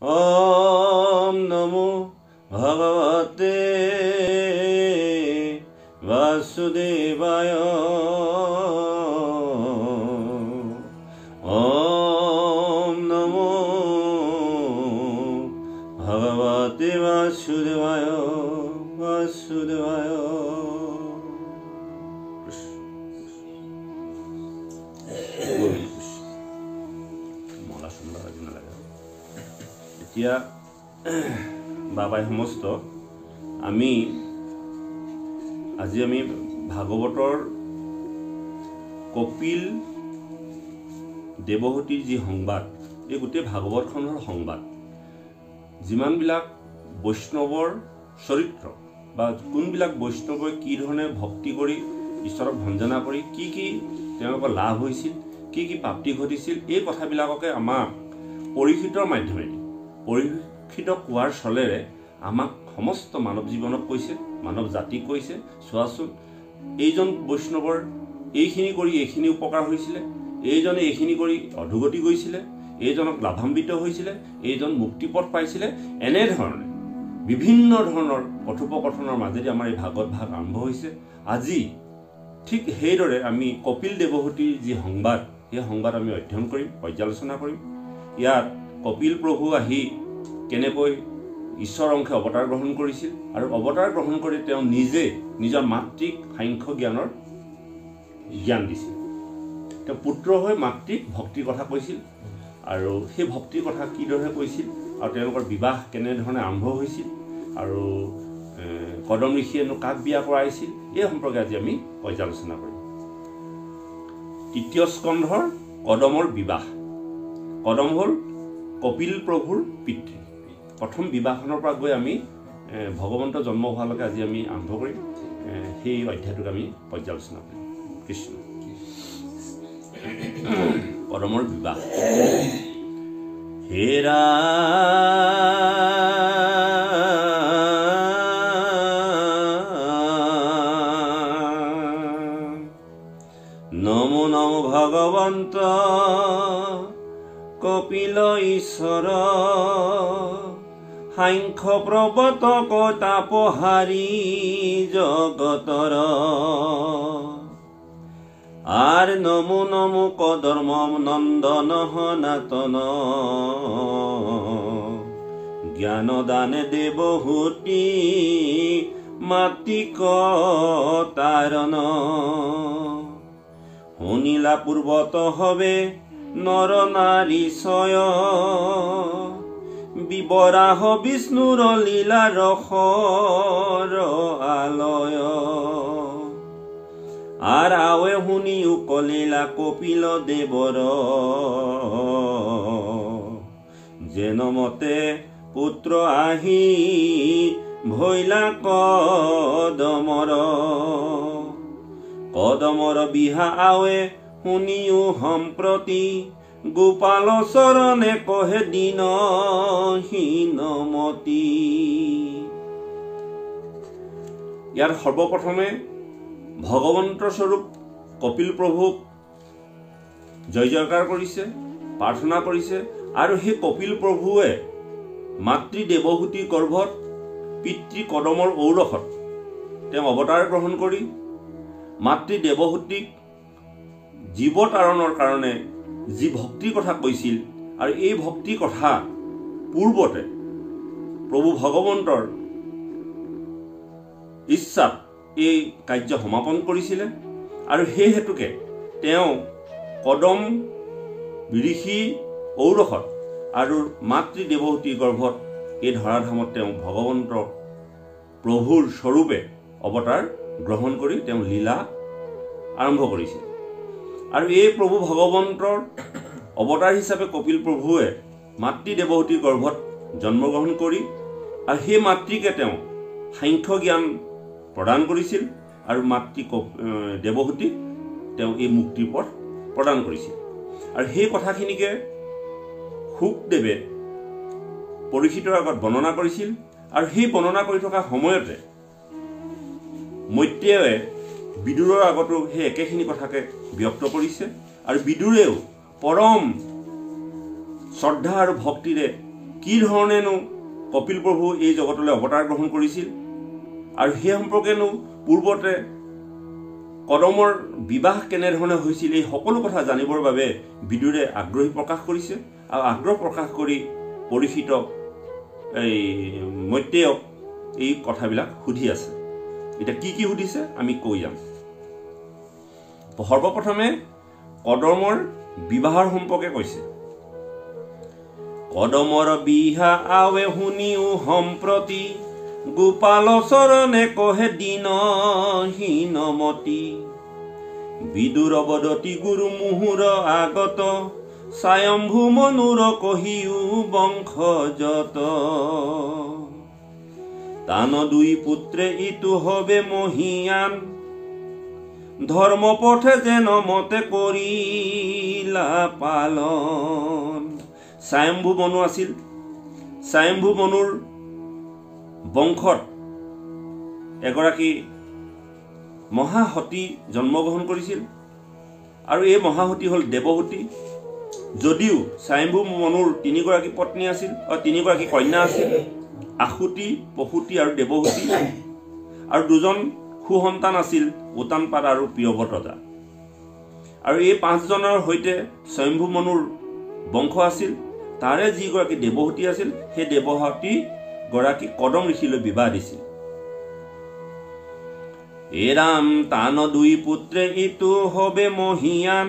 ओम नमो भगवते वासुदेवाय ओम नमो भगवते वासुदेवाय वासुदेवाय এতিয়া বাবাই সমস্ত আমি ভাগৱতৰ কপিল দেৱহতীৰ যি সংবাদ, এই গোটেই ভাগৱতখনৰ সংবাদ, যিমানবিলাক বৈষ্ণৱৰ চৰিত্ৰ বা কোনবিলাক বৈষ্ণৱে কি ধৰণে ভক্তি কৰি ঈশ্বৰক ভঞ্জনা কৰি কি কি তেওঁলোকৰ লাভ হৈছিল, কি কি প্ৰাপ্তি ঘটিছিল, এই কথাবিলাককে আমাক পৰীক্ষিতৰ মাধ্যমেৰে পৰীক্ষিত কোৱাৰ চলেৰে আমাক সমস্ত মানৱ জীৱনক কৈছে, মানৱ জাতিক কৈছে। চোৱাচোন, এইজন বৈষ্ণৱৰ এইখিনি কৰি এইখিনি উপকাৰ হৈছিলে, এইজনে এইখিনি কৰি অধোগতি গৈছিলে, এইজনক লাভান্বিত হৈছিলে, এইজন মুক্তিপথ পাইছিলে। এনেধৰণে বিভিন্ন ধৰণৰ কথোপকথনৰ মাজেদি আমাৰ এই ভাগৱত ভাগ আৰম্ভ হৈছে। আজি ঠিক সেইদৰে আমি কপিল দেৱহতীৰ যি সংবাদ, সেই সংবাদ আমি অধ্যয়ন কৰিম, পৰ্যালোচনা কৰিম। ইয়াত কপিল প্ৰভু আহি কেনেকৈ ঈশ্বৰ অংশে অৱতাৰ গ্ৰহণ কৰিছিল আৰু অৱতাৰ গ্ৰহণ কৰি তেওঁ নিজে নিজৰ মাতৃক সাংখ্য জ্ঞানৰ জ্ঞান দিছিল। তেওঁ পুত্ৰ হৈ মাতৃক ভক্তিৰ কথা কৈছিল আৰু সেই ভক্তিৰ কথা কিদৰে কৈছিল আৰু তেওঁলোকৰ বিবাহ কেনেধৰণে আৰম্ভ হৈছিল আৰু কদম ঋষিয়েনো কাক বিয়া কৰাইছিল, এই সম্পৰ্কে আজি আমি পৰ্যালোচনা কৰিম। তৃতীয় স্কন্ধৰ কদমৰ বিবাহ। কদম হ'ল কপিল প্ৰভুৰ পিতৃ। প্ৰথম বিবাহখনৰ পৰা গৈ আমি ভগৱন্ত জন্ম হোৱালৈকে আজি আমি আৰম্ভ কৰিম। সেই অধ্যায়টোক আমি পৰ্যালোচনা কৰিম। কৃষ্ণ। কদমৰ বিবাহ। হেৰা নমো নমো ভগৱন্ত কপিল ঈশ্বৰ সাংখ্য প্ৰবৰ্তক তাপহাৰী জগতৰ আৰ নমো নমো কদৰ্ম নন্দন সনাতন জ্ঞানদানে দেৱহূতি মাতৃক তাৰণ শুনিলা পূৰ্বত হবে নৰ নাৰী ছয় বিবৰাহ বিষ্ণুৰ লীলা ৰসৰ আলয় আৰ আৱে শুনি উকলিলা কপিল দেৱৰ যেনমতে পুত্ৰ আহি ভৈলা কদমৰ বিহা আৱে শুনিও সম্প্ৰতি গোপাল চৰণে কহে দিন হীনমতি। ইয়াৰ সৰ্বপ্ৰথমে ভগৱন্তৰ স্বৰূপ কপিল প্ৰভুক জয় জয়কাৰ কৰিছে, প্ৰাৰ্থনা কৰিছে আৰু সেই কপিল প্ৰভুৱে মাতৃ দেৱহূতিৰ গৰ্ভত পিতৃ কদমৰ ঔৰসত তেওঁ অৱতাৰ গ্ৰহণ কৰি মাতৃ দেৱহূতিক জীৱতাৰণৰ কাৰণে যি ভক্তিৰ কথা কৈছিল আৰু এই ভক্তিৰ কথা পূৰ্বতে প্ৰভু ভগৱন্তৰ ইচ্ছাত এই কাৰ্য সমাপন কৰিছিলে আৰু সেই হেতুকে তেওঁ কদম ঋষি ঔৰসত আৰু মাতৃ দেৱহূতিৰ গৰ্ভত এই ধৰাধামত তেওঁ ভগৱন্ত প্ৰভুৰ স্বৰূপে অৱতাৰ গ্ৰহণ কৰি তেওঁ লীলা আৰম্ভ কৰিছিল। আৰু এই প্ৰভু ভগৱন্তৰ অৱতাৰ হিচাপে কপিল প্ৰভুৱে মাতৃ দেৱহূতিৰ গৰ্ভত জন্মগ্ৰহণ কৰি আৰু সেই মাতৃকে তেওঁ সাংখ্য জ্ঞান প্ৰদান কৰিছিল আৰু মাতৃ দেৱহূতিক তেওঁ এই মুক্তিৰ পথ প্ৰদান কৰিছিল। আৰু সেই কথাখিনিকে শুকদেৱে পৰীক্ষিতৰ আগত বৰ্ণনা কৰিছিল আৰু সেই বৰ্ণনা কৰি থকা সময়তে মৈত্ৰেয়ে বিদুৰৰ আগতো সেই একেখিনি কথাকে ব্যক্ত কৰিছে আৰু বিদুৰেও পৰম শ্ৰদ্ধা আৰু ভক্তিৰে কি ধৰণেনো কপিল প্ৰভু এই জগতলৈ অৱতাৰ গ্ৰহণ কৰিছিল আৰু সেই সম্পৰ্কেনো পূৰ্বতে কদমৰ বিবাহ কেনেধৰণে হৈছিল এই সকলো কথা জানিবৰ বাবে বিদুৰে আগ্ৰহী প্ৰকাশ কৰিছে আৰু আগ্ৰহ প্ৰকাশ কৰি পৰীক্ষিতক এই মৈত্ৰেয়ক এই কথাবিলাক সুধি আছে। এতিয়া কি সুধিছে আমি কৈ যাম। সৰ্বপ্ৰথমে কদমৰ বিবাহৰ সম্পৰ্কে কৈছে। কদমৰ বিহা আৱে শুনিও সম্প্ৰতি গোপাল চৰণে কহে দিন হীনমতি বিদুৰ বদতি গুৰু মুহুৰ আগত স্বয়ম্ভু মনুৰ কহিও বংশজত তান দুই পুত্ৰে ইটো হবে মহিয়ান ধৰ্ম পথে যেন মতে কৰিলা পালন। স্বয়ম্ভু মনু আছিল। স্বয়ম্ভু মনুৰ বংশত এগৰাকী মহাসতী জন্মগ্ৰহণ কৰিছিল আৰু এই মহাসতী হ'ল দেৱহতী। যদিও স্বয়ম্ভু মনুৰ তিনিগৰাকী পত্নী আছিল আৰু তিনিগৰাকী কন্যা আছিল, আশুতি, পশুতি আৰু দেৱহতী, আৰু দুজন সুসন্তান আছিল, উতানপাদ আৰু প্ৰিয়ব্ৰত ৰজা। আৰু এই পাঁচজনৰ সৈতে স্বয়ম্ভু মনুৰ বংশ আছিল। তাৰে যিগৰাকী দেৱহতী আছিল সেই দেৱহতী গৰাকী কদম ঋষিলৈ বিবাহ দিছিল। এৰাম তান দুই পুত্ৰে ইটো হবে মহিয়ান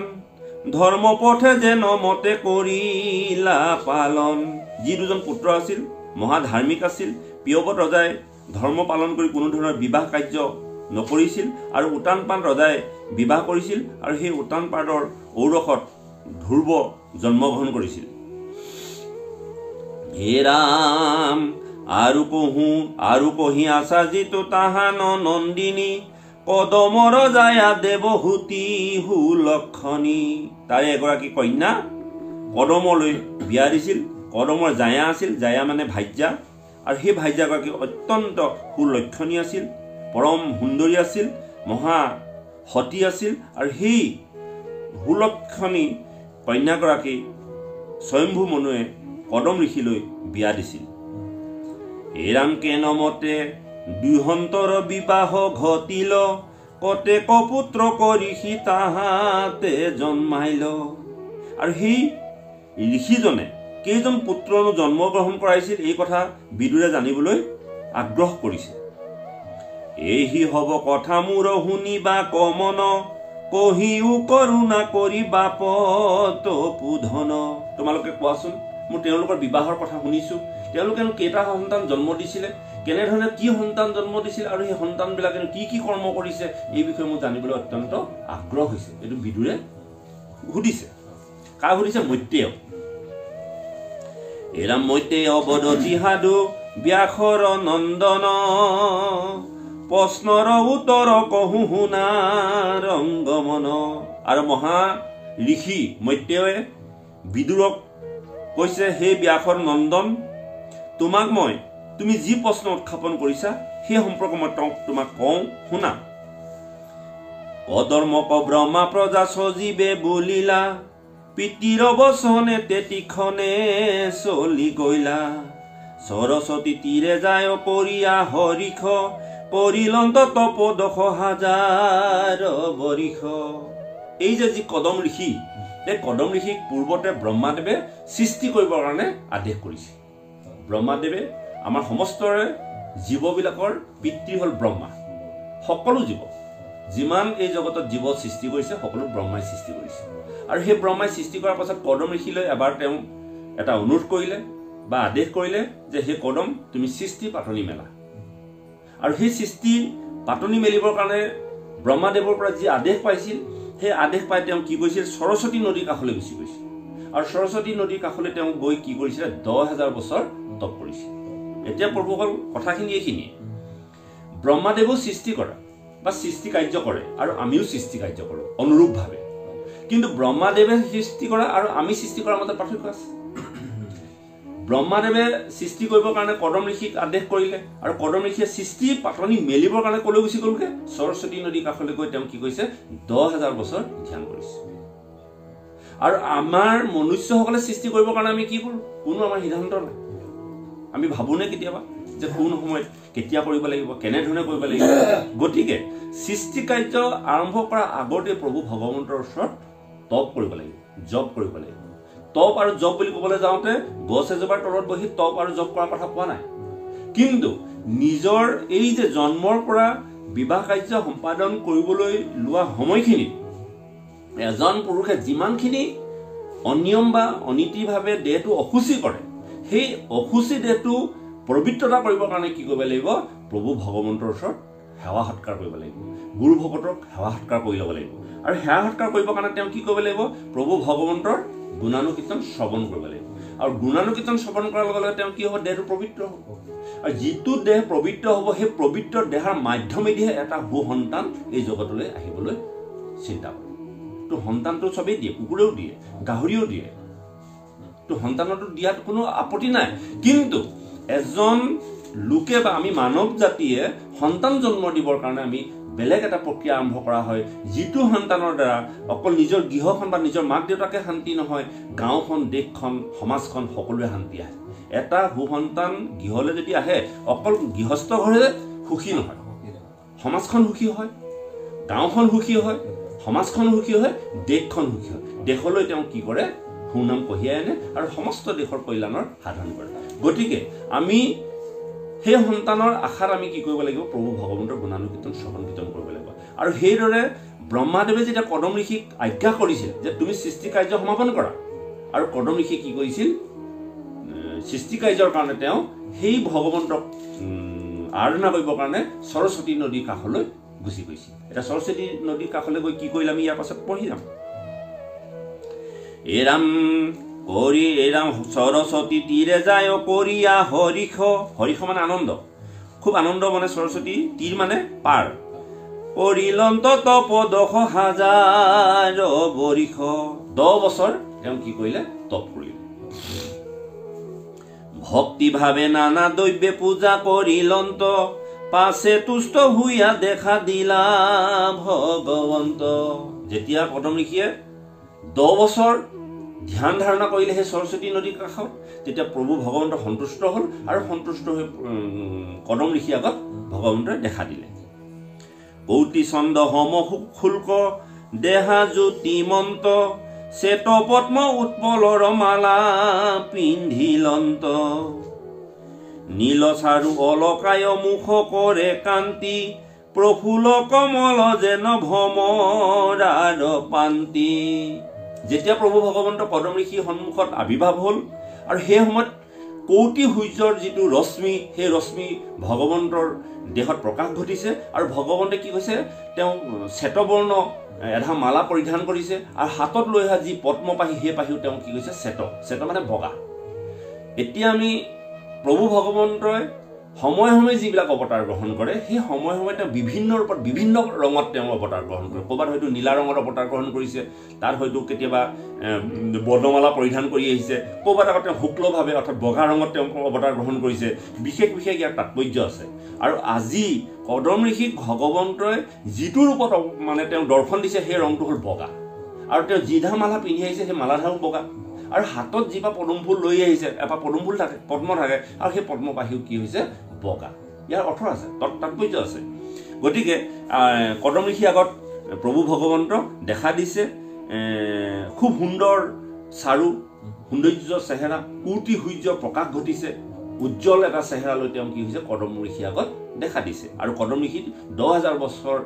ধৰ্ম পথে যেন মতে কৰিলা পালন। যি দুজন পুত্ৰ আছিল মহাধাৰ্মিক আছিল। প্ৰিয়ব্ৰত ৰজাই ধৰ্ম পালন কৰি কোনো ধৰণৰ বিবাহ কাৰ্য নকৰিছিল আৰু উতানপাদ ৰজাই বিবাহ কৰিছিল আৰু সেই উতানপাদৰ ঔৰসত ধ্ৰুৱ জন্মগ্ৰহণ কৰিছিল। হে ৰাম আৰু কহি আছা যিটো তাহান নন্দিনী কদমৰ জায়া দেৱহূতি সুলক্ষণী। তাৰে এগৰাকী কন্যা কদমলৈ বিয়া দিছিল। কদমৰ জায়া আছিল, জায়া মানে ভাৰ্যা, আৰু সেই ভাৰ্যাগৰাকী অত্যন্ত সুলক্ষণী আছিল, পৰম সুন্দৰী আছিল, মহা সতী আছিল। আৰু সেই সুলক্ষণী কন্যাগৰাকী স্বয়ম্ভু মনুৱে কদম ঋষিলৈ বিয়া দিছিল। এৰাম কেনমতে দুহন্তৰ বিবাহ ঘটিল কতে কপুত্ৰ কৰি সি তাহাতে জন্মাইল। আৰু সেই ঋষিজনে কেইজন পুত্ৰনো জন্মগ্ৰহণ কৰাইছিল এই কথা বিদুৰে জানিবলৈ আগ্ৰহ কৰিছে। এইহি হব কথা মোৰ শুনিবা কমন কহিও কৰোণা কৰি বাপত পুধন। তোমালোকে কোৱাচোন, মোৰ তেওঁলোকৰ বিবাহৰ কথা শুনিছো, তেওঁলোকেনো কেইটা সন্তান জন্ম দিছিলে, কেনেধৰণে কি সন্তান জন্ম দিছিল আৰু সেই সন্তানবিলাকে কি কৰ্ম কৰিছে এই বিষয়ে মোৰ জানিবলৈ অত্যন্ত আগ্ৰহ হৈছে। এইটো বিদুৰে সুধিছে। কাক সুধিছে? মৈত্ৰেয়ক। এৰাম মৈত্ৰেয় বদতি সাধু ব্যাসৰ নন্দন প্ৰশ্নৰ উত্তৰ কহু শুনা ৰংগমন। আৰু মহা ঋষি মৈত্ৰেয়ে বিদুৰক কৈছে, হে ব্যাসৰ নন্দন, তুমি যি প্ৰশ্ন উত্থাপন কৰিছা সেই সম্পৰ্কে মই তোমাক কওঁ, শুনা। অধৰ্মক ব্ৰহ্মা প্ৰজা সজীৱে বুলিলা পিতৃৰ বচনে তেতিখনে চলি গইলা সৰস্বতী তীৰে যায় কৰিয়া হৰিষ কৰিলন্ত তপ 10,000 বৰিষ। এই যে যি কদম ঋষি, এই কদম ঋষিক পূৰ্বতে ব্ৰহ্মাদেৱে সৃষ্টি কৰিবৰ কাৰণে আদেশ কৰিছে। ব্ৰহ্মাদেৱে আমাৰ সমস্তৰে জীৱবিলাকৰ পিতৃ হ'ল ব্ৰহ্মা। সকলো জীৱ, যিমান এই জগতত জীৱ সৃষ্টি কৰিছে সকলো ব্ৰহ্মাই সৃষ্টি কৰিছে। আৰু সেই ব্ৰহ্মাই সৃষ্টি কৰাৰ পাছত কদম ঋষিলৈ এবাৰ তেওঁ এটা অনুৰোধ কৰিলে বা আদেশ কৰিলে যে হে কদম, তুমি সৃষ্টি পাতনি মেলা। আৰু সেই সৃষ্টি পাতনি মেলিবৰ কাৰণে ব্ৰহ্মাদেৱৰ পৰা যি আদেশ পাইছিল সেই আদেশ পাই তেওঁ কি কৰিছিল? সৰস্বতী নদীৰ কাষলৈ গুচি গৈছিল। আৰু সৰস্বতী নদীৰ কাষলৈ তেওঁ গৈ কি কৰিছিলে? 10,000 বছৰ তপ কৰিছিল। এতিয়া প্ৰভুসকল কথাখিনি এইখিনিয়ে। ব্ৰহ্মাদেৱো সৃষ্টি কৰা বা সৃষ্টি কাৰ্য কৰে আৰু আমিও সৃষ্টি কাৰ্য কৰোঁ অনুৰূপভাৱে। কিন্তু ব্ৰহ্মাদেৱে সৃষ্টি কৰা আৰু আমি সৃষ্টি কৰাৰ মাজত পাৰ্থক্য আছে। ব্ৰহ্মাদেৱে সৃষ্টি কৰিবৰ কাৰণে কদম ঋষিক আদেশ কৰিলে আৰু কদম ঋষিয়ে সৃষ্টি পাতনি মেলিবৰ কাৰণে কলৈ গুচি গ'লগে? সৰস্বতী নদীৰ কাষলৈ গৈ তেওঁ কি কৰিছে? 10,000 বছৰ ধ্যান কৰিছে। আৰু আমাৰ মনুষ্যসকলে সৃষ্টি কৰিবৰ কাৰণে আমি কি কৰোঁ? কোনো আমাৰ সিদ্ধান্ত নাই। আমি ভাবোনে কেতিয়াবা যে কোন সময়ত কেতিয়া কৰিব লাগিব, কেনেধৰণে কৰিব লাগিব? গতিকে সৃষ্টি কাৰ্য আৰম্ভ কৰাৰ আগতে প্ৰভু ভগৱন্তৰ ওচৰত তপ কৰিব লাগিব, জপ কৰিব লাগিব। তপ আৰু জপ বুলি ক'বলৈ যাওঁতে গছ এজোপাৰ তলত বহি তপ আৰু জপ কৰাৰ কথা কোৱা নাই, কিন্তু নিজৰ এই যে জন্মৰ পৰা বিবাহ কাৰ্য সম্পাদন কৰিবলৈ লোৱা সময়খিনিত এজন পুৰুষে যিমানখিনি অনিয়ম বা অনীতিভাৱে দেহটো অসুচি কৰে, সেই অসুচি দেহটো পবিত্ৰতা কৰিবৰ কাৰণে কি কৰিব লাগিব? প্ৰভু ভগৱন্তৰ ওচৰত সেৱা সৎকাৰ কৰিব লাগিব, গুৰু ভকতক সেৱা সৎকাৰ কৰি ল'ব লাগিব। আৰু সেৱা সৎকাৰ কৰিবৰ কাৰণে তেওঁ কি কৰিব লাগিব? প্ৰভু ভগৱন্তৰ গুণানুকীৰ্তন শ্ৰৱণ কৰিব লাগিব। আৰু গুণানুকীৰ্তন শ্ৰৱণ কৰাৰ লগে লগে তেওঁ কি হ'ব? দেহটো পবিত্ৰ হ'ব। আৰু যিটো দেহ পবিত্ৰ হ'ব, সেই পবিত্ৰ দেহৰ মাধ্যমেদিহে এটা সু সন্তান এই জগতলৈ আহিবলৈ চিন্তা কৰে। তো সন্তানটো চবেই দিয়ে, কুকুৰেও দিয়ে, গাহৰিও দিয়ে, তো সন্তানটো দিয়াত কোনো আপত্তি নাই। কিন্তু এজন লোকে বা আমি মানৱ জাতিয়ে সন্তান জন্ম দিবৰ কাৰণে আমি বেলেগ এটা প্ৰক্ৰিয়া আৰম্ভ কৰা হয়, যিটো সন্তানৰ দ্বাৰা অকল নিজৰ গৃহখন বা নিজৰ মাক দেউতাকে শান্তি নহয়, গাঁওখন, দেশখন, সমাজখন সকলোৱে শান্তি আহে। এটা সুসন্তান গৃহলৈ যদি আহে, অকল গৃহস্থ ঘৰে সুখী নহয়, সমাজখন সুখী হয়, গাঁওখন সুখী হয়, সমাজখন সুখী হয়, দেশখন সুখী হয়। দেশলৈ তেওঁ কি কৰে? সুনাম কঢ়িয়াই আনে আৰু সমস্ত দেশৰ কল্যাণৰ সাধন কৰে। গতিকে আমি সেই সন্তানৰ আশাত আমি কি কৰিব লাগিব? প্ৰভু ভগৱন্তৰ গুণানুকীৰ্তন শ্ৰৱণ কীৰ্তন কৰিব লাগিব। আৰু সেইদৰে ব্ৰহ্মাদেৱে যেতিয়া কদম ঋষিক আজ্ঞা কৰিছিল যে তুমি সৃষ্টি কাৰ্য সমাপন কৰা, আৰু কদম ঋষিয়ে কি কৰিছিল? সৃষ্টি কাৰ্যৰ কাৰণে তেওঁ সেই ভগৱন্তক আৰাধনা কৰিবৰ কাৰণে সৰস্বতী নদীৰ কাষলৈ গুচি গৈছিল। এতিয়া সৰস্বতী নদীৰ কাষলৈ গৈ কি কৰিলে আমি ইয়াৰ পাছত পঢ়ি যাম। এৰাম সৰস্বতী তীৰে যায় কৰিয়া হৰিষ। হৰিষ মানে আনন্দ, খুব আনন্দ মানে সৰস্বতী, তীৰ মানে পাৰ। কৰিলন্ত তপ 10,000 বৰিষ। 10 বছৰ তেওঁ কি কৰিলে? তপ কৰিলে। ভক্তি ভাৱে নানা দৈব্যে পূজা কৰিলন্ত, পাছে তুষ্ট হুইয়া দেখা দিলা ভগৱন্ত। যেতিয়া কদম ঋষিয়ে 10 বছৰ ধ্যান ধাৰণা কৰিলে সেই সৰস্বতী নদীৰ কাষত, তেতিয়া প্ৰভু ভগৱন্ত সন্তুষ্ট হ'ল আৰু সন্তুষ্ট হৈ কদম ঋষিৰ আগত ভগৱন্তই দেখা দিলে। কৌটি চন্দ সম শুল্ক দেহা জ্যোতিমন্ত, শ্বেত পদ্ম উৎপলৰ মালা পিন্ধিলন্ত। নীল চাৰু অলকায় মুখ কৰে কান্তি, প্ৰফুল্ল কমল যেন ভ্ৰমৰাৰ পান্তি। যেতিয়া প্ৰভু ভগৱন্ত কদম ঋষিৰ সন্মুখত আবিৰ্ভাৱ হ'ল আৰু সেই সময়ত কৌটি সূৰ্যৰ যিটো ৰশ্মি, সেই ৰশ্মি ভগৱন্তৰ দেহত প্ৰকাশ ঘটিছে। আৰু ভগৱন্তে কি কৈছে? তেওঁ শ্বেতবৰ্ণ এধা মালা পৰিধান কৰিছে আৰু হাতত লৈ অহা যি পদ্মপাহী, সেই পাহীও তেওঁ কি কৈছে? শ্বেত মানে বগা। এতিয়া আমি প্ৰভু ভগৱন্তই সময়ে সময়ে যিবিলাক অৱতাৰ গ্ৰহণ কৰে, সেই সময়ে সময়ে তেওঁ বিভিন্ন ৰূপত বিভিন্ন ৰঙত তেওঁ অৱতাৰ গ্ৰহণ কৰে। ক'ৰবাত হয়তো নীলা ৰঙৰ অৱতাৰ গ্ৰহণ কৰিছে, তাত হয়তো কেতিয়াবা বৰ্ণমালা পৰিধান কৰি আহিছে, ক'ৰবাত আকৌ তেওঁ শুক্লভাৱে অৰ্থাৎ বগা ৰঙত তেওঁ অৱতাৰ গ্ৰহণ কৰিছে। বিশেষ বিশেষ ইয়াৰ তাৎপৰ্য আছে। আৰু আজি কদম ঋষিক ভগৱন্তই যিটো ৰূপত মানে তেওঁ দৰ্শন দিছে, সেই ৰংটো হ'ল বগা। আৰু তেওঁ যিধা মালা পিন্ধি আহিছে, সেই মালাধাৰো বগা। আৰু হাতত যিপা পদুম ফুল লৈ আহিছে, এপাহ পদুম ফুল থাকে, পদ্ম থাকে, আৰু সেই পদ্মপাহীও কি হৈছে? বগা। ইয়াৰ অৰ্থ আছে, তাৎপৰ্য আছে। গতিকে কদম ঋষিৰ আগত প্ৰভু ভগৱন্তক দেখা দিছে। খুব সুন্দৰ চাৰু সৌন্দৰ্য চেহেৰা, কৌটি সূৰ্য প্ৰকাশ ঘটিছে, উজ্জ্বল এটা চেহেৰালৈ তেওঁ কি হৈছে? কদম ঋষিৰ আগত দেখা দিছে। আৰু কদম ঋষি 10,000 বছৰ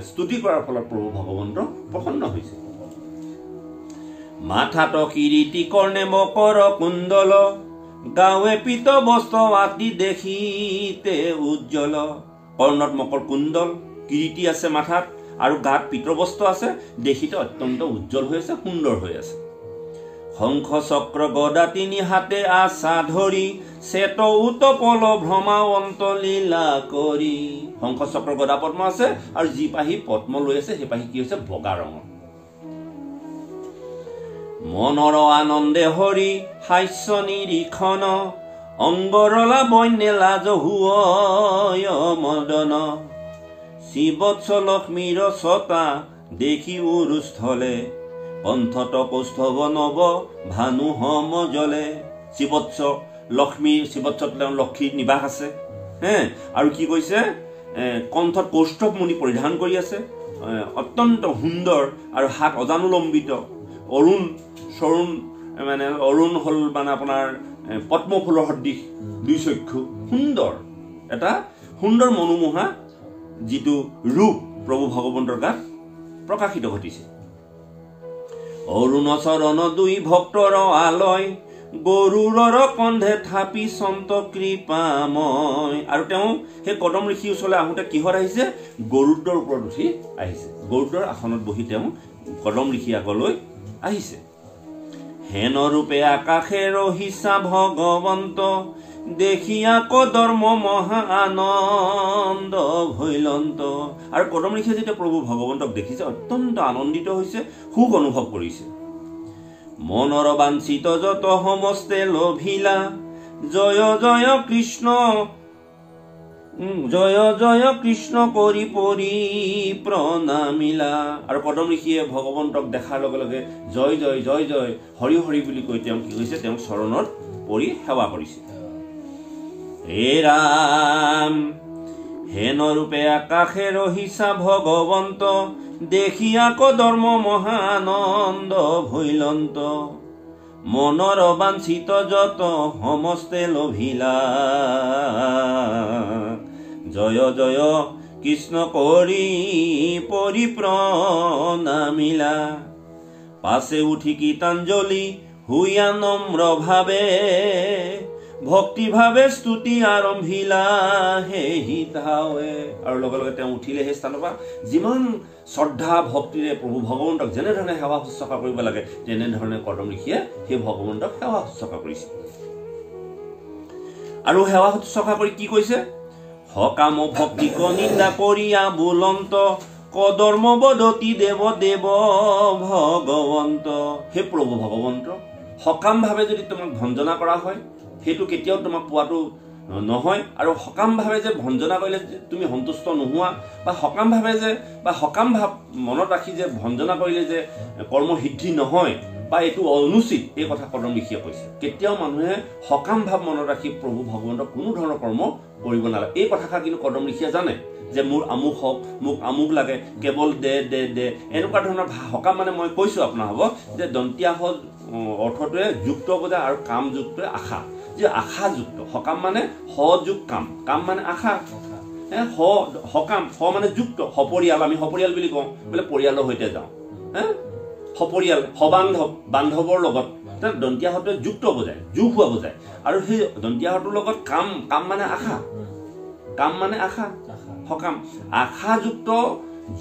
স্তুতি কৰাৰ ফলত প্ৰভু ভগৱন্ত প্ৰসন্ন হৈছে। মাথাত কিৰীটি কৰ্ণে মকৰ কুণ্ডল, গাঁৱে পিত বস্ত্ৰ আতি দেখিতে উজ্জ্বল। কৰ্ণত মকৰ কুণ্ডল, কিৰীটি আছে মাথাত, আৰু গাত পিতবস্ত্ৰ আছে, দেখিতে অত্যন্ত উজ্জ্বল হৈ আছে, সুন্দৰ হৈ আছে। শংখ চক্ৰ গদা 3 হাতে আশা ধৰি, শ্বেত উৎপল ভ্ৰমাৱন্ত লীলা কৰি। শংখ চক্ৰ গদা পদ্ম আছে, আৰু যি পাহী পদ্ম লৈ আছে, সেই পাহী কি হৈছে? বগা ৰঙৰ। মনৰ আনন্দে হৰি হাস্য নিৰীক্ষণ, অংগৰলা বন্যে লাজ হুয় মদন। শিৱৎস লক্ষ্মীৰ ছটা দেখি উৰুস্থলে, কণ্ঠত কৌষ্ঠৱ নৱ ভানু সম জলে। শিৱৎস লক্ষ্মী শিৱচ্ছত তেওঁ লক্ষীৰ নিবাস আছে হে আৰু কি কৈছে কণ্ঠত কৌষ্ঠৱ মুনি পৰিধান কৰি আছে অত্যন্ত সুন্দৰ আৰু হাত অজানুলম্বিত অৰুণ চৰুণ মানে অৰুণ হল মানে আপোনাৰ পদ্ম ফুলৰ সদৃশ দুই চক্ষু সুন্দৰ এটা সুন্দৰ মনোমোহা যিটো ৰূপ প্ৰভু ভগৱন্তৰ গাত প্ৰকাশিত ঘটিছে অৰুণ চৰণ দুই ভক্তৰ আলয় গৰুৰৰ কন্ধে থাপি সন্ত কৃপাময় আৰু তেওঁ সেই কদম ঋষি ওচৰলৈ আহোঁতে কিহত আহিছে গৰুডৰ ওপৰত উঠি আহিছে গৰুডৰ আসনত বহি তেওঁ কদম ঋষি আগলৈ আহিছে হেন ৰূপে আকাশে ৰহিছা ভগৱন্ত দেখিয়া কদৰ্ম মহা আনন্দ ভৈলন্ত আৰু কদম ঋষিয়ে যেতিয়া প্ৰভু ভগৱন্তক দেখিছে অত্যন্ত আনন্দিত হৈছে সুখ অনুভৱ কৰিছে মনৰ বাঞ্ছিত যত সমস্তে লভিলা জয় জয় কৃষ্ণ কৰি পৰি প্ৰণামিলা আৰু কদম ঋষিয়ে ভগৱন্তক দেখাৰ লগে লগে জয় জয় জয় জয় হৰি হৰি বুলি কৈ তেওঁ কি কৈছে তেওঁ চৰণত পৰি সেৱা কৰিছে হে ৰাম হেন ৰূপে আকাশে ৰহিছা ভগৱন্ত দেখিয়া কদৰ্ম মহা আনন্দ ভৈলন্ত মনৰ বাঞ্ছিত যত সমস্তে লভিলা জয় জয় কৃষ্ণ কৰি পৰি প্ৰণামিলা পাছে উঠি গীতাঞ্জলি হুইয়া নম্ৰ ভাৱে ভক্তি ভাৱে স্তুতি আৰম্ভিলা হে হিতাৱে আৰু লগে লগে তেওঁ উঠিলে সেই স্থানৰ পৰা যিমান শ্ৰদ্ধা ভক্তিৰে প্ৰভু ভগৱন্তক যেনেধৰণে সেৱা শুশ্ৰূষা কৰিব লাগে তেনেধৰণে কদম ঋষিয়ে সেই ভগৱন্তক সেৱা শুশ্ৰূষা কৰিছে আৰু সেৱা শুশ্ৰূষা কৰি কি কৈছে সকাম ভক্তিক নিন্দা কৰিয়া বুলন্ত কদৰ্ম বদতি দেৱ দেৱ ভগৱন্ত হে প্ৰভু ভগৱন্ত সকাম ভাৱে যদি তোমাক ভঞ্জনা কৰা হয় সেইটো কেতিয়াও তোমাক পোৱাটো নহয় আৰু সকাম ভাৱে যে ভঞ্জনা কৰিলে তুমি সন্তুষ্ট নোহোৱা বা সকাম ভাৱে যে বা সকাম ভাৱ মনত ৰাখি যে ভঞ্জনা কৰিলে যে কৰ্ম সিদ্ধি নহয় বা এইটো অনুচিত এই কথা কদম ঋষিয়ে কৈছে কেতিয়াও মানুহে সকাম ভাৱ মনত ৰাখি প্ৰভু ভগৱন্তক কোনো ধৰণৰ কৰ্ম কৰিব নালাগে এই কথাষাৰ কিন্তু কদম ঋষিয়ে জানে যে মোৰ আমুক হওক মোক আমুক লাগে কেৱল দে দে দে এনেকুৱা ধৰণৰ সকাম মানে মই কৈছোঁ আপোনাৰ হ'ব যে দন্তীয়া হল অৰ্থটোৱে যুক্ত বুজায় আৰু কাম যুক্তই আশা যে আশাযুক্ত সকাম মানে সযোগ কাম কাম মানে আশা সকাম স মানে যুক্ত সপৰিয়াল আমি সপৰিয়াল বুলি কওঁ বোলে পৰিয়ালৰ সৈতে যাওঁ সপৰিয়াল সবান্ধৱ বান্ধৱৰ লগত দন্তীয়া হটোৱে যুক্ত বুজায় যোগ হোৱা বুজায় আৰু সেই দন্তীয়া হটোৰ লগত কাম কাম মানে আশা কাম মানে আশা সকাম আশাযুক্ত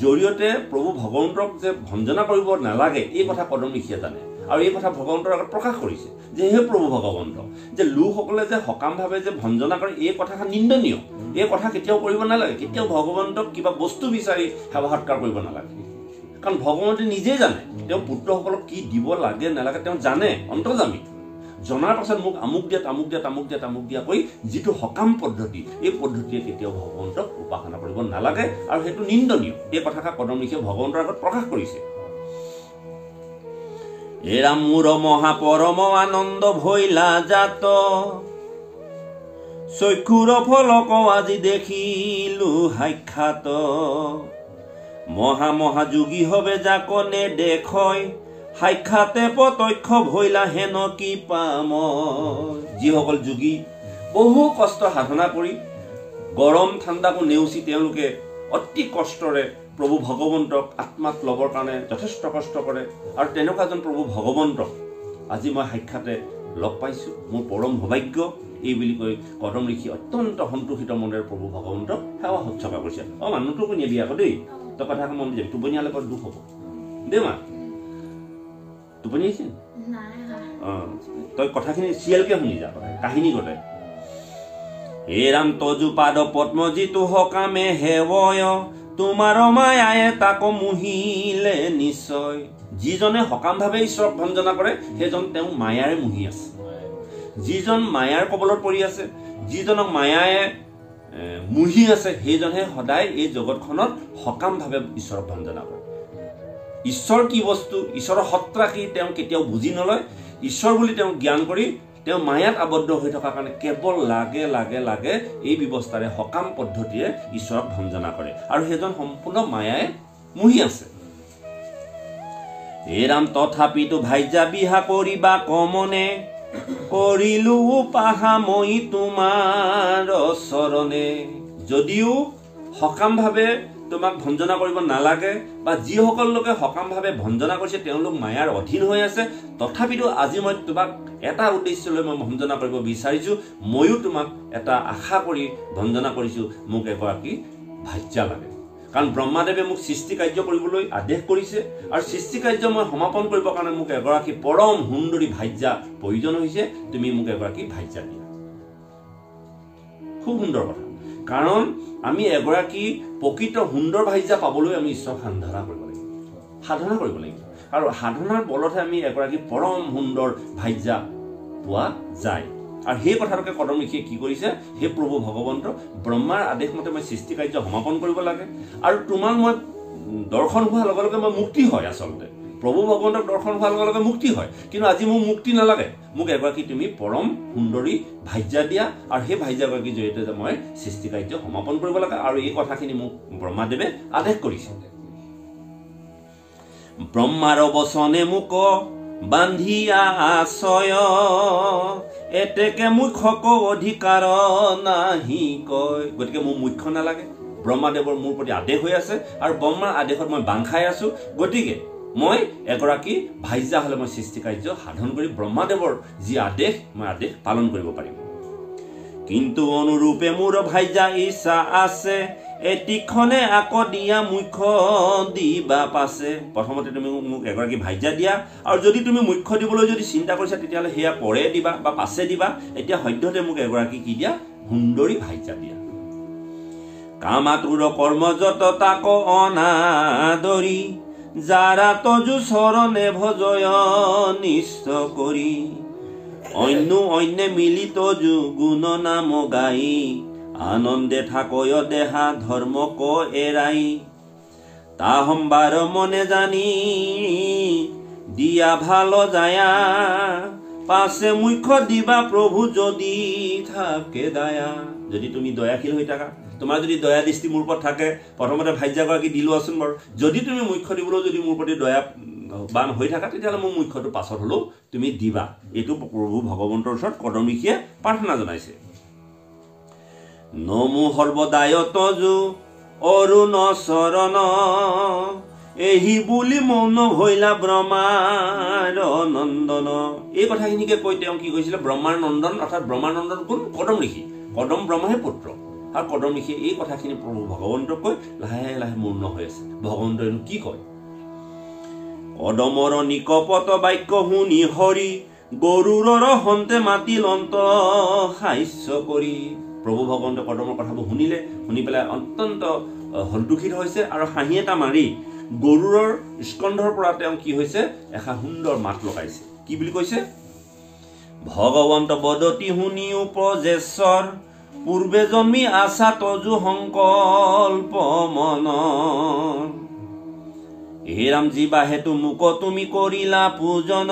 জৰিয়তে প্ৰভু ভগৱন্তক যে ভঞ্জনা কৰিব নালাগে এই কথা কদম ঋষিয়ে জানে আৰু এই কথা ভগৱন্তৰ আগত প্ৰকাশ কৰিছে যে হে প্ৰভু ভগৱন্ত যে লোকসকলে যে সকাম ভাৱে যে ভঞ্জনা কৰে এই কথাষাৰ নিন্দনীয় এই কথা কেতিয়াও কৰিব নালাগে কেতিয়াও ভগৱন্তক কিবা বস্তু বিচাৰি সেৱা সৎকাৰ কৰিব নালাগে কাৰণ ভগৱন্তে নিজেই জানে তেওঁ পুত্ৰসকলক কি দিব লাগে নালাগে তেওঁ জানে অন্তৰ্যামী জনাৰ পাছত মোক আমুক দিয়া তামুক দিয়া তামুক দিয়া তামুক দিয়া কৈ যিটো সকাম পদ্ধতি এই পদ্ধতিয়ে কেতিয়াও ভগৱন্তক উপাসনা কৰিব নালাগে আৰু সেইটো নিন্দনীয় এই কথাষাৰ কদম ঋষিয়ে ভগৱন্তৰ আগত প্ৰকাশ কৰিছে এৰা মোৰ মহাপৰম আনন্দ ভৈলা জাত চক্ষুৰ ফলক আজি দেখিলো সাক্ষাৎ মহা মহাযোগী হবে যাক নেদেখয় সাক্ষাতে প্ৰত্যক্ষ ভৈলা হেন কি পাম যিসকল যোগী বহু কষ্ট সাধনা কৰি গৰম ঠাণ্ডাকো নেওচি তেওঁলোকে অতি কষ্টৰে প্ৰভু ভগৱন্তক আত্মাত ল'বৰ কাৰণে যথেষ্ট কষ্ট কৰে আৰু তেনেকুৱা এজন প্ৰভু ভগৱন্তক আজি মই সাক্ষাতে লগ পাইছোঁ মোৰ পৰম সৌভাগ্য এই বুলি কৈ কদম ঋষি অত্যন্ত সন্তোষিত মনেৰে প্ৰভু ভগৱন্তক সেৱা শুশ্ৰূষা কৰিছে মানুহটোকো নিবি আকৌ দেই তই কথাটো মন যাবি টোপনি হ'লে বৰ দুখ হ'ব দেই মা টোপনি আহিছে তই কথাখিনি চিৰিয়েলকে শুনি যা কাহিনী গোটাই হে ৰাম তজু পাদ পদ্মজিতু সকামে হেৱয় তোমাৰ মায়ায়ে তাক মুহিলে নিশ্চয় যিজনে সকাম ভাৱে ঈশ্বৰক ভঞ্জনা কৰে সেইজন তেওঁ মায়াৰে মুহি আছে যিজন মায়াৰ কবলত পৰি আছে যিজনক মায়ায়ে মুহি আছে সেইজনহে সদায় এই জগতখনত সকাম ভাৱে ঈশ্বৰক ভঞ্জনা কৰে ঈশ্বৰ কি বস্তু ঈশ্বৰৰ সত্তা কি তেওঁ কেতিয়াও বুজি নলয় ঈশ্বৰ বুলি তেওঁ জ্ঞান কৰি তেওঁ মায়াত আবদ্ধ হৈ থকাৰ কাৰণে কেৱল লাগে লাগে লাগে এই ব্যৱস্থাৰে সকাম পদ্ধতিৰে ঈশ্বৰক ভঞ্জনা কৰে আৰু সেইজন সম্পূৰ্ণ মায়াই মুহি আছে। হে ৰাম তথাপিতো ভাইজা বিহা কৰিবা কমনে, কৰিলো পাহা মই তোমাৰ চৰণে। যদিও সকামভাৱে তোমাক ভঞ্জনা কৰিব নালাগে বা যিসকল লোকে সকামভাৱে ভঞ্জনা কৰিছে তেওঁলোক মায়াৰ অধীন হৈ আছে, তথাপিতো আজি মই তোমাক এটা উদ্দেশ্য লৈ মই ভঞ্জনা কৰিব বিচাৰিছো। ময়ো তোমাক এটা আশা কৰি ভঞ্জনা কৰিছো, মোক এগৰাকী ভাজ্যা লাগে। কাৰণ ব্ৰহ্মাদেৱে মোক সৃষ্টি কাৰ্য কৰিবলৈ আদেশ কৰিছে আৰু সৃষ্টি কাৰ্য মই সমাপন কৰিবৰ কাৰণে মোক এগৰাকী পৰম সুন্দৰী ভাজ্যা প্ৰয়োজন হৈছে। তুমি মোক এগৰাকী ভাজ্যা দিয়া। খুব সুন্দৰ কথা। কাৰণ আমি এগৰাকী প্ৰকৃত সুন্দৰ ভাজ্যা পাবলৈ আমি ঈশ্বৰ সাধনা কৰিব লাগিব, সাধনা কৰিব লাগিব আৰু সাধনাৰ বলতহে আমি এগৰাকী পৰম সুন্দৰ ভাজ্যা পোৱা যায়। আৰু সেই কথাটোকে কদম ঋষিয়ে কি কৰিছে, হে প্ৰভু ভগৱন্ত, ব্ৰহ্মাৰ আদেশ মতে মই সৃষ্টি কাৰ্য সমাপন কৰিব লাগে আৰু তোমাক মই দৰ্শন হোৱাৰ লগে লগে মই মুক্তি হয়। আচলতে প্ৰভু ভগৱন্তক দৰ্শন হোৱাৰ লগে লগে মুক্তি হয়, কিন্তু আজি মোক মুক্তি নালাগে। মোক এগৰাকী তুমি পৰম সুন্দৰী ভাজ্যা দিয়া আৰু সেই ভাজ্যাগৰাকীৰ জৰিয়তে মই সৃষ্টি কাৰ্য সমাপন কৰিব লাগে। আৰু এই কথাখিনি মোক ব্ৰহ্মাদেৱে আদেশ কৰিছে। ব্ৰহ্মাৰ বচনে মোক বান্ধিয়া আশ্ৰয়, এতেকে মুখ্যক অধিকাৰ নাহি কয়। গতিকে মোৰ মুখ্য নালাগে, ব্ৰহ্মাদেৱৰ মোৰ প্ৰতি আদেশ হৈ আছে আৰু ব্ৰহ্মাৰ আদেশত মই বাং খাই আছো। গতিকে মই এগৰাকী ভাজ্যা হলে মই সৃষ্টি কাৰ্য সাধন কৰি ব্ৰহ্মাদেৱৰ যি আদেশ মই আদেশ পালন কৰিব পাৰিম। কিন্তু অনুৰূপে মোৰ ভাজ্যা ইচ্ছা আছে, এটিখনে আকৌ দিয়া মুখ্য দিবা পাছে। প্ৰথমতে তুমি মোক এগৰাকী ভাজ্যা দিয়া আৰু যদি তুমি মুখ্য দিবলৈ যদি চিন্তা কৰিছা তেতিয়াহ'লে সেয়া পৰে দিবা বা পাছে দিবা। এতিয়া সদ্যহতে মোক এগৰাকী কি দিয়া, সুন্দৰী ভাজ্যা দিয়া। কামাতুৰ কৰ্মযত তাক অনাদৰি, যাৰা তজু চৰণে ভজয় নিষ্ঠ কৰি। অন্যে মিলি তজু গুণ নাম গাই, আনন্দে থাকয় দেহা ধৰ্মক এৰাই। তা সম্বাৰ মনে জানি দিয়া ভাল যায়া, পাছে মুখ্য দিবা প্ৰভু যদি থাকে দায়া। যদি তুমি দয়াশীল হৈ থাকা, তোমাৰ যদি দয়া দৃষ্টি মোৰ ওপৰত থাকে, প্ৰথমতে ভাজ্যাগৰাকী দিলো আছোন বাৰু, যদি তুমি মুখ্য দিবলৈ যদি মোৰ প্ৰতি দয়া বান হৈ থাকা তেতিয়াহ'লে মোৰ মুখ্যটো পাছত হলেও তুমি দিবা। এইটো প্ৰভু ভগৱন্তৰ ওচৰত কদম ঋষিয়ে প্ৰাৰ্থনা জনাইছে। নমো সৰ্বদায় তজু অৰুণ চৰণ, এহি বুলি মৌন ভৈলা ব্ৰহ্মাৰ নন্দন। এই কথাখিনিকে কৈ তেওঁ কি কৈছিলে, ব্ৰহ্মাৰ নন্দন, অৰ্থাৎ ব্ৰহ্মাৰ নন্দন কোন, কদম ঋষি। কদম ব্ৰহ্মাহে পুত্ৰ আৰু কদম ঋষিয়ে এই কথাখিনি প্ৰভু ভগৱন্তক কৈ লাহে লাহে মূৰ্ণ হৈ আছে। ভগৱন্তইনো কি কয়, কদমৰ নিকপত বাক্য শুনি হৰি, গৰুৰৰ হন্তে মাতি লন্ত হাস্য কৰি। প্ৰভু ভগৱন্তে কদমৰ কথাবোৰ শুনিলে, শুনি পেলাই অত্যন্ত সন্তোষিত হৈছে আৰু হাঁহি এটা মাৰি গৰুৰৰ স্কন্ধৰ পৰা তেওঁ কি হৈছে, এষাৰ সুন্দৰ মাত লগাইছে। কি বুলি কৈছে, ভগৱন্ত বদতি শুনি উপজেশ্বৰ, পূৰ্বে জন্মি আশা তজু সংকল্প মন। হে ৰাম জীৱা হেতু মোক তুমি কৰিলা পূজন,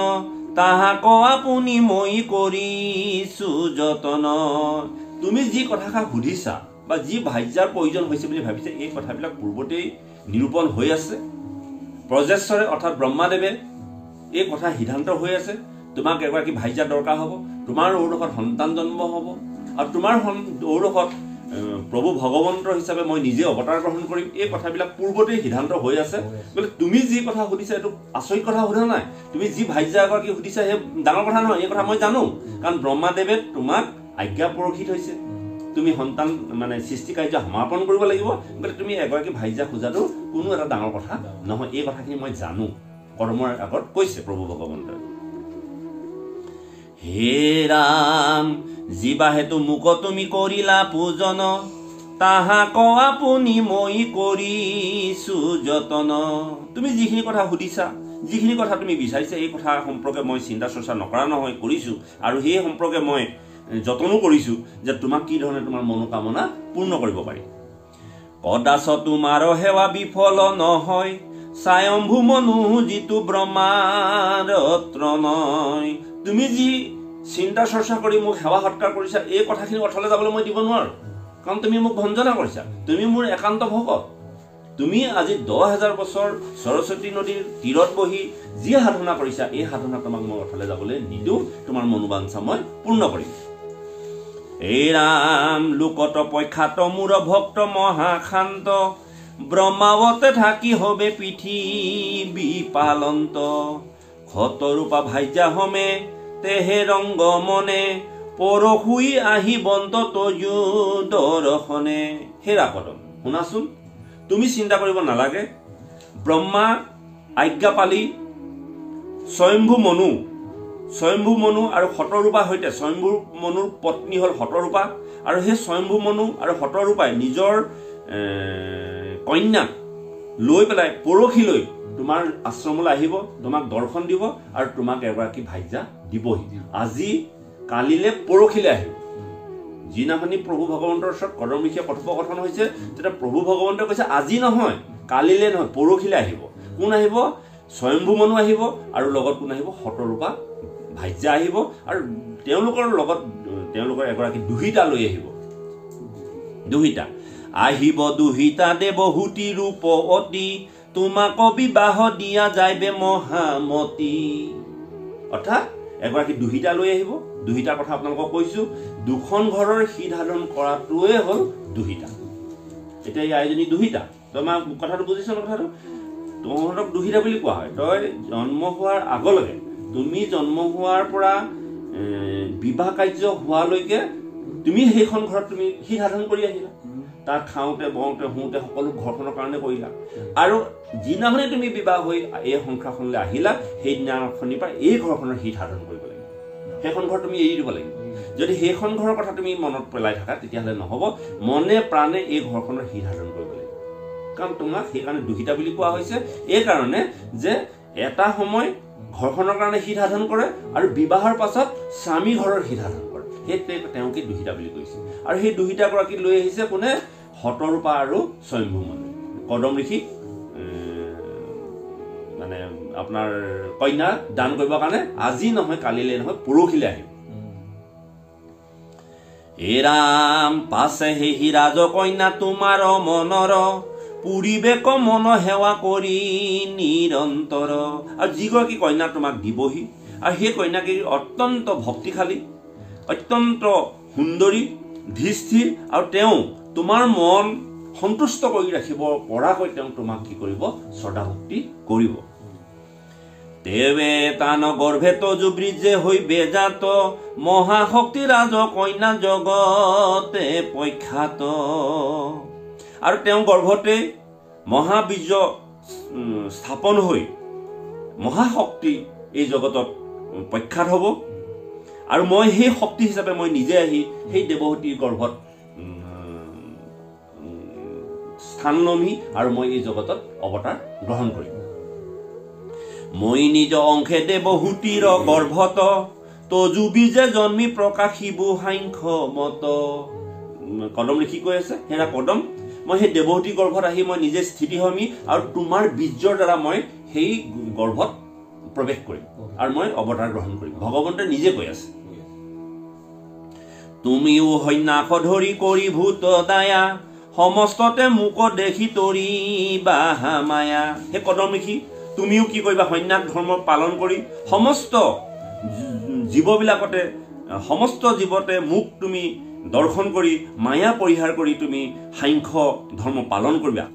তাহাক আপুনি মই কৰিছো যতন। তুমি যি কথাষাৰ সুধিছা বা যি ভাজ্যাৰ প্ৰয়োজন হৈছে বুলি ভাবিছে, এই কথাবিলাক পূৰ্বতেই নিৰূপণ হৈ আছে। প্ৰজেশ্বৰে অৰ্থাৎ ব্ৰহ্মাদেৱে এই কথা সিদ্ধান্ত হৈ আছে, তোমাক এগৰাকী ভাজ্যা দৰকাৰ হ'ব, তোমাৰ ঔৰসত সন্তান জন্ম হ'ব আৰু তোমাৰ ঔৰসত প্ৰভু ভগৱন্তৰ হিচাপে মই নিজে অৱতাৰ গ্ৰহণ কৰিম। এই কথাবিলাক পূৰ্বতেই সিদ্ধান্ত হৈ আছে। গতিকে তুমি যি কথা সুধিছা এইটো আচৰিত কথা সোধা নাই, তুমি যি ভাজ্যা এগৰাকী সুধিছা সেই ডাঙৰ কথা নহয়, এই কথা মই জানো। কাৰণ ব্ৰহ্মাদেৱে তোমাক আজ্ঞা পৰশিত হৈছে, তুমি সন্তান মানে সৃষ্টি কাৰ্য সমাপন কৰিব লাগিব। গতিকে তুমি এগৰাকী ভাজ্যা খোজাটো কোনো এটা ডাঙৰ কথা নহয়, এই কথাখিনি মই জানো, কৰ্মৰ আগত কৈছে প্ৰভু ভগৱন্তই। হে ৰাম জীৱা হেতু মোক তুমি কৰিলা পূজন, তাহাক আপুনি মই কৰিছো যতন। তুমি যিখিনি কথা সুধিছা, যিখিনি কথা তুমি বিচাৰিছা, এই কথা সম্পৰ্কে মই চিন্তা চৰ্চা নকৰা নহয়, কৰিছো আৰু সেই সম্পৰ্কে মই যতনো কৰিছো যে তোমাক কি ধৰণে তোমাৰ মনোকামনা পূৰ্ণ কৰিব পাৰি। কদাচ তোমাৰ সেৱা বিফল নহয়, স্বয়ম্ভু মনু যিটো ব্ৰহ্মাৰ ত্ৰনয়। তুমি যি চিন্তা চৰ্চা কৰি মোক সেৱা সৎকাৰ কৰিছা, এই কথাখিনি অৰ্থলৈ যাবলৈ মই দিব নোৱাৰো, কাৰণ তুমি মোক ভঞ্জনা কৰিছা, তুমি মোৰ একান্ত ভকত। তুমি আজি 10,000 বছৰ সৰস্বতী নদীৰ তীৰত বহি যি সাধনা কৰিছা, এই সাধনা তোমাক মই অৰ্থলৈ যাবলৈ নিদিওঁ, তোমাৰ মনোবাঞ্ছা মই পূৰ্ণ কৰিম। এই ৰাম লোকত পক্ষাত মোৰ ভক্ত মহাশান্ত, ব্ৰহ্মাৱতে থাকি হবে পৃথিৱী পালন্ত, ক্ষতৰূপা ভাজ্যা হমে তেহে ৰংগ মনে, পৰশুই আহি বন্ত তজু দৰ্শনে। হেৰা কদম শুনাচোন, তুমি চিন্তা কৰিব নালাগে। ব্ৰহ্মা আজ্ঞা পালি স্বয়ম্ভু মনু আৰু শতৰূপা সৈতে, স্বয়ম্ভু মনুৰ পত্নী হ'ল শতৰূপা, আৰু সেই স্বয়ম্ভু মনু আৰু শতৰূপাই নিজৰ কন্যাক লৈ পেলাই পৰহিলৈ তোমাৰ আশ্ৰমলৈ আহিব, তোমাক দৰ্শন দিব আৰু তোমাক এগৰাকী ভাজ্যা দিবহি। আজি কালিলে পৰহিলৈ আহিব। যিদিনাখনি প্ৰভু ভগৱন্তৰ ওচৰত কদম ঋষিয়ে কথোপকথন হৈছে, তেতিয়া প্ৰভু ভগৱন্তই কৈছে আজি নহয়, কালিলে নহয়, পৰহিলৈ আহিব। কোন আহিব? স্বয়ম্ভু মনু আহিব, আৰু লগত কোন আহিব? শতৰূপা ভাজ্যা আহিব, আৰু তেওঁলোকৰ লগত তেওঁলোকৰ এগৰাকী দুহিতা লৈ আহিব। দুহিতা আহিব, দুহিতা দেৱহূতি ৰূপৱতী, তোমাক বিবাহ দিয়া যাইবে মহামতী। অৰ্থাৎ এগৰাকী দুহিতা লৈ আহিব। দুহিতাৰ কথা আপোনালোকক কৈছো, দুখন ঘৰৰ হিত সাধন কৰাটোৱে হ'ল দুহিতা। এতিয়া এই আইজনী দুহিতা, তই কথাটো বুজিছ ন? কথাটো তহঁতক দুহিতা বুলি কোৱা হয়। তই জন্ম হোৱাৰ আগলৈকে, তুমি জন্ম হোৱাৰ পৰা বিবাহ কাৰ্য হোৱালৈকে তুমি সেইখন ঘৰত তুমি হিত সাধন কৰি আহিলা। তাত খাওঁতে বওঁতে শুওঁতে সকলো ঘৰখনৰ কাৰণে কৰিলা, আৰু যিদিনাখনে তুমি বিবাহ হৈ এই সংসাৰখনলৈ আহিলা, সেইদিনাখনিৰ পৰা এই ঘৰখনৰ হিত সাধন কৰিব লাগিব। সেইখন ঘৰ তুমি এৰি দিব লাগিব। যদি সেইখন ঘৰৰ কথা তুমি মনত পেলাই থাকা, তেতিয়াহ'লে নহ'ব। মনে প্ৰাণে এই ঘৰখনৰ হিত সাধন কৰিব লাগিব। কাৰণ তোমাক সেইকাৰণে দুহিতা বুলি কোৱা হৈছে, এই কাৰণে যে এটা সময় ঘৰখনৰ কাৰণে হিত সাধন কৰে, আৰু বিবাহৰ পাছত স্বামী ঘৰৰ হিত সাধন কৰে। সেইটোৱে তেওঁকে দুহিতা বুলি কৈছে। আৰু সেই দুহিতাগৰাকী লৈ আহিছে কোনে? শতৰূপা আৰু স্বয়ম্ভু মনু। কদম ঋষি মানে আপোনাৰ কন্যা দান কৰিবৰ কাৰণে আজি নহয়, কালিলে নহয়, পৰহিলৈ আহিব। হে ৰাম পাছে সেই ৰাজ কন্যা তোমাৰ মনৰ, পুৰিবেক মন সেৱা কৰি নিৰন্তৰ। আৰু যিগৰাকী কন্যা তোমাক দিবহি, আৰু সেই কন্যাকেই অত্যন্ত ভক্তিশালী, অত্যন্ত সুন্দৰী, ধীস্থিৰ, আৰু তেওঁ তোমাৰ মন সন্তুষ্ট কৰি ৰাখিব পৰাকৈ তেওঁ তোমাক কি কৰিব? শ্ৰদ্ধা ভক্তি কৰিব। তেৱে তান গৰ্ভে তজু ব্ৰিজে হৈ বেজাত, মহাশক্তি ৰাজ কন্যা জগতে প্ৰখ্যাত। আৰু তেওঁ গৰ্ভতে মহাবীৰ্য স্থাপন হৈ মহাশক্তি এই জগতত প্ৰখ্যাত হ'ব। আৰু মই সেই শক্তি হিচাপে মই নিজে আহি সেই দেৱহূতিৰ গৰ্ভত স্থান লমহি, আৰু মই এই জগতত অৱতাৰ গ্ৰহণ কৰিম। মই নিজ অংশে দেৱহূতিৰ গৰ্ভত, তজু বীজে জন্মি প্ৰকাশিব সাংখ্য মত। কদম ঋষি কৈ আছে, হেৰা কদম, মই সেই দেৱহূতিৰ গৰ্ভত আহি মই নিজে স্থিতি হমি, আৰু তোমাৰ বীৰ্যৰ দ্বাৰা মই সেই গৰ্ভত প্ৰৱেশ কৰিম, আৰু মই অৱতাৰ গ্ৰহণ কৰিম। ভগৱন্তে নিজে কৈ আছে। তুমিও সন্যাস ধৰি কৰি ভূত দায়া, সমস্ততে মোক দেখি তৰি বাহা মায়া। সেই কদম ঋষি, তুমিও কি কৰিবা? সন্যাস ধৰ্ম পালন কৰি সমস্ত জীৱবিলাকতে, সমস্ত জীৱতে মোক তুমি দৰ্শন কৰি মায়া পৰিহাৰ কৰি তুমি সাংখ্য ধৰ্ম পালন কৰিবা।